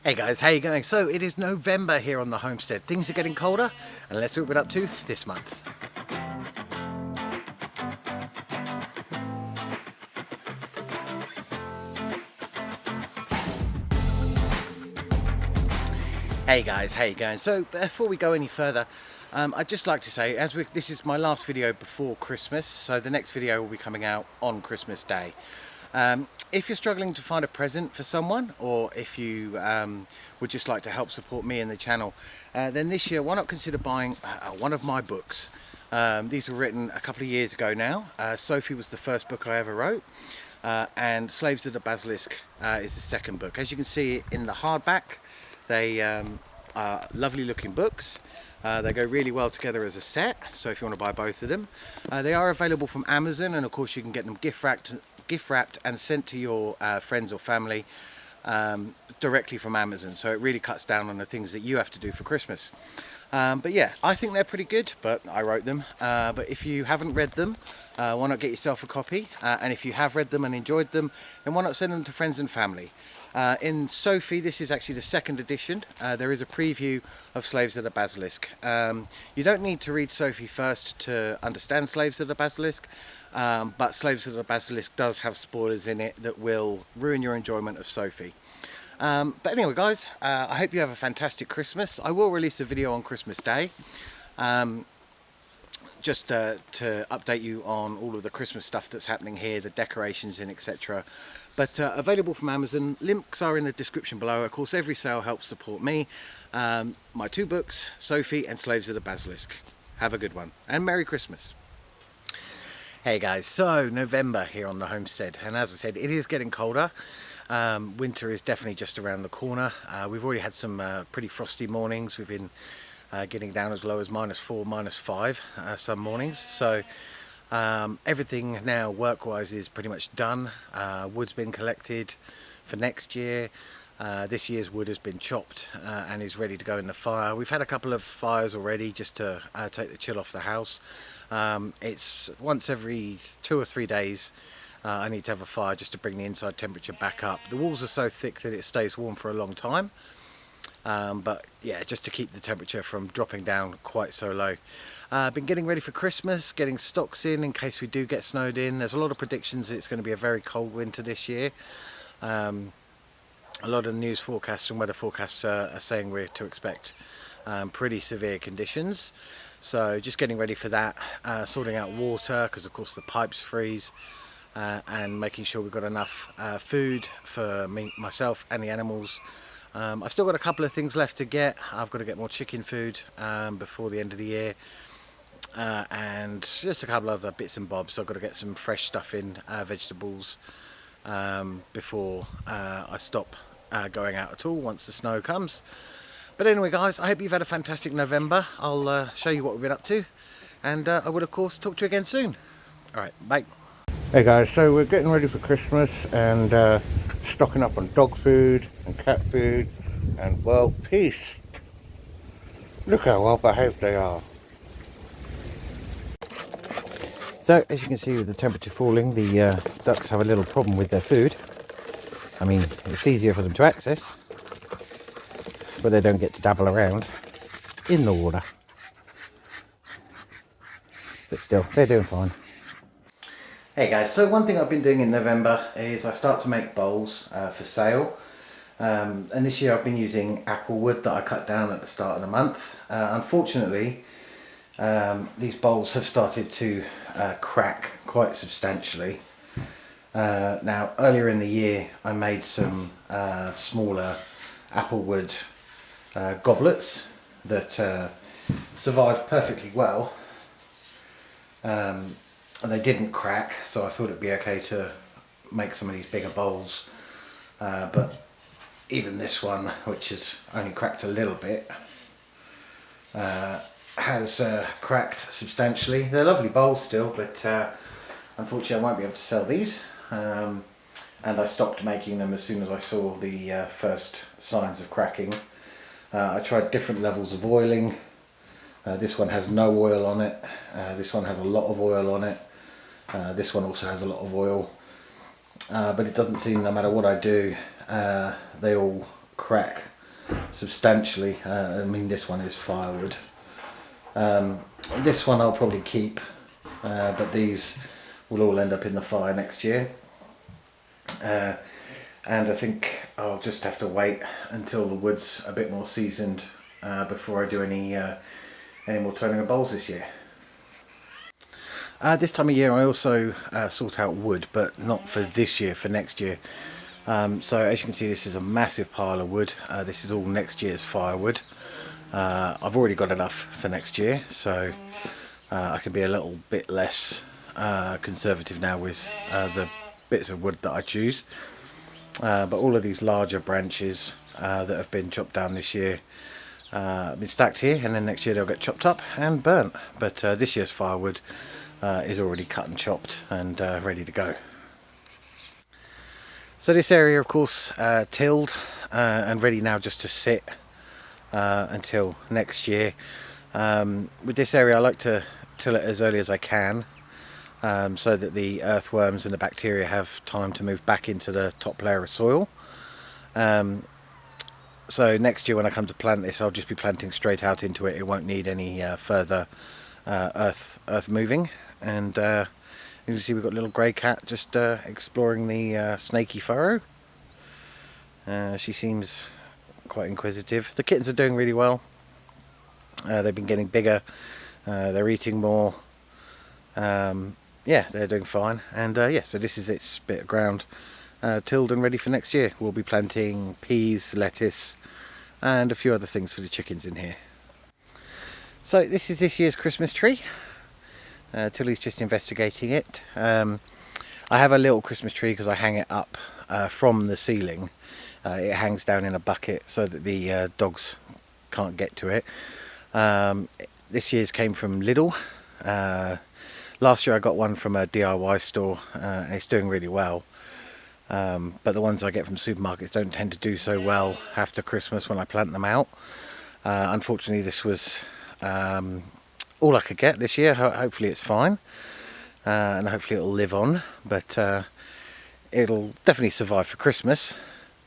Hey guys, how you going? So it is November here on the Homestead. Things are getting colder, and let's see what we're up to this month. Hey guys, how you going? So before we go any further, I'd just like to say, this is my last video before Christmas, so the next video will be coming out on Christmas Day. If you're struggling to find a present for someone, or if you would just like to help support me and the channel, then this year why not consider buying one of my books. These were written a couple of years ago now. Sofie was the first book I ever wrote, and Slaves of the Basilisk is the second book. As you can see in the hardback, they are lovely looking books. They go really well together as a set, so if you want to buy both of them. They are available from Amazon, and of course you can get them gift wrapped and sent to your friends or family directly from Amazon, so it really cuts down on the things that you have to do for Christmas. But yeah, I think they're pretty good, but I wrote them. But if you haven't read them, why not get yourself a copy? And if you have read them and enjoyed them, then why not send them to friends and family? In Sofie, this is actually the second edition. There is a preview of Slaves of the Basilisk. You don't need to read Sofie first to understand Slaves of the Basilisk, but Slaves of the Basilisk does have spoilers in it that will ruin your enjoyment of Sofie. But anyway guys, I hope you have a fantastic Christmas. I will release a video on Christmas Day, just to update you on all of the Christmas stuff that's happening here, the decorations in, etc. But available from Amazon. Links are in the description below. Of course, every sale helps support me. My two books, Sofie and Slaves of the Basilisk. Have a good one, and Merry Christmas. Hey guys, so November here on the Homestead, and as I said, it is getting colder. Winter is definitely just around the corner. We've already had some pretty frosty mornings. We've been getting down as low as -4, -5 some mornings. So everything now work-wise is pretty much done. Wood's been collected for next year. This year's wood has been chopped and is ready to go in the fire. We've had a couple of fires already just to take the chill off the house. It's once every 2 or 3 days I need to have a fire just to bring the inside temperature back up. The walls are so thick that it stays warm for a long time. But yeah, just to keep the temperature from dropping down quite so low. Been getting ready for Christmas, getting stocks in case we do get snowed in. There's a lot of predictions that it's going to be a very cold winter this year. A lot of news forecasts and weather forecasts are saying we're to expect pretty severe conditions. So just getting ready for that, sorting out water because of course the pipes freeze, and making sure we've got enough food for myself and the animals. I've still got a couple of things left to get. I've got to get more chicken food before the end of the year, and just a couple of other bits and bobs. So I've got to get some fresh stuff in, vegetables, before I stop going out at all once the snow comes. But anyway guys, I hope you've had a fantastic November. I'll show you what we've been up to, and I will of course talk to you again soon. Alright, bye. Hey guys, so we're getting ready for Christmas and stocking up on dog food and cat food and world peace. Look how well behaved they are. So as you can see, with the temperature falling, the ducks have a little problem with their food. I mean, it's easier for them to access, but they don't get to dabble around in the water. But still, they're doing fine. Hey guys, so one thing I've been doing in November is I start to make bowls for sale. And this year I've been using apple wood that I cut down at the start of the month. Unfortunately, these bowls have started to crack quite substantially. Now, earlier in the year I made some smaller apple wood goblets that survived perfectly well. And they didn't crack, so I thought it'd be okay to make some of these bigger bowls. But even this one, which has only cracked a little bit, has cracked substantially. They're lovely bowls still, but unfortunately I won't be able to sell these. And I stopped making them as soon as I saw the first signs of cracking. I tried different levels of oiling. This one has no oil on it. This one has a lot of oil on it. This one also has a lot of oil. But it doesn't seem, no matter what I do, they all crack substantially. I mean, this one is firewood. This one I'll probably keep, but these will all end up in the fire next year. And I think I'll just have to wait until the wood's a bit more seasoned before I do any more turning of bowls this year. This time of year I also sort out wood, but not for this year, for next year. So as you can see, this is a massive pile of wood. This is all next year's firewood. I've already got enough for next year, so I can be a little bit less conservative now with the bits of wood that I choose. But all of these larger branches that have been chopped down this year have been stacked here, and then next year they'll get chopped up and burnt. But this year's firewood is already cut and chopped and ready to go. So this area, of course, tilled and ready now just to sit until next year. With this area I like to till it as early as I can, so that the earthworms and the bacteria have time to move back into the top layer of soil. So next year when I come to plant this, I'll just be planting straight out into it. It won't need any further earth moving. And you can see we've got a little grey cat just exploring the snaky furrow. She seems quite inquisitive. The kittens are doing really well. They've been getting bigger. They're eating more. Yeah, they're doing fine. And yeah, so this is its bit of ground tilled and ready for next year. We'll be planting peas, lettuce, and a few other things for the chickens in here. So this is this year's Christmas tree. Tilly's just investigating it. I have a little Christmas tree because I hang it up from the ceiling. It hangs down in a bucket so that the dogs can't get to it. This year's came from Lidl. Last year I got one from a DIY store, and it's doing really well. But the ones I get from supermarkets don't tend to do so well after Christmas when I plant them out. Unfortunately, this was all I could get this year. Hopefully it's fine, and hopefully it'll live on, but it'll definitely survive for Christmas.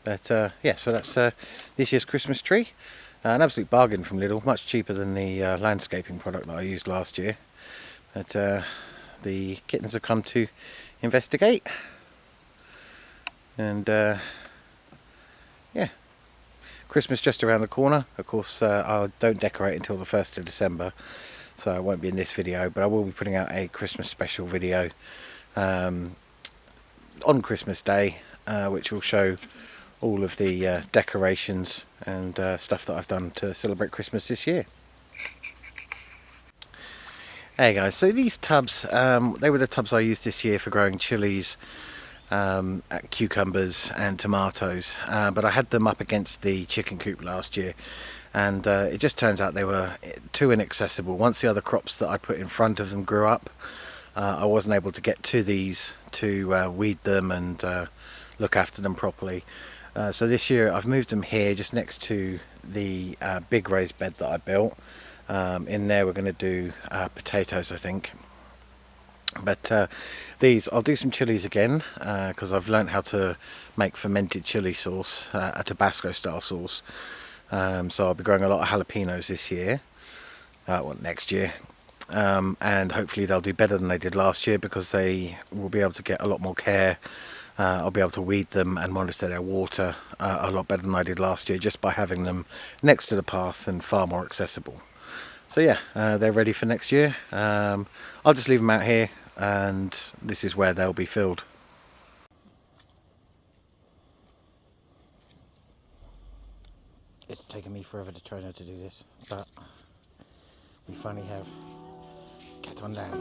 But yeah, so that's this year's Christmas tree. An absolute bargain from Lidl, much cheaper than the landscaping product that I used last year. But the kittens have come to investigate, and yeah, Christmas just around the corner. Of course, I don't decorate until the 1st of December, so I won't be in this video, but I will be putting out a Christmas special video on Christmas Day, which will show all of the decorations and stuff that I've done to celebrate Christmas this year. Hey guys, so these tubs, they were the tubs I used this year for growing chilies, cucumbers and tomatoes, but I had them up against the chicken coop last year, and it just turns out they were too inaccessible. Once the other crops that I put in front of them grew up, I wasn't able to get to these to weed them and look after them properly. So this year I've moved them here just next to the big raised bed that I built. In there we're going to do potatoes, I think. But these, I'll do some chilies again, because I've learnt how to make fermented chili sauce, a Tabasco style sauce. So I'll be growing a lot of jalapenos this year, well, next year. And hopefully they'll do better than they did last year, because they will be able to get a lot more care. I'll be able to weed them and monitor their water a lot better than I did last year, just by having them next to the path and far more accessible. So yeah, they're ready for next year. I'll just leave them out here, and this is where they'll be filled. It's taken me forever to train her to do this, but we finally have. Get on down.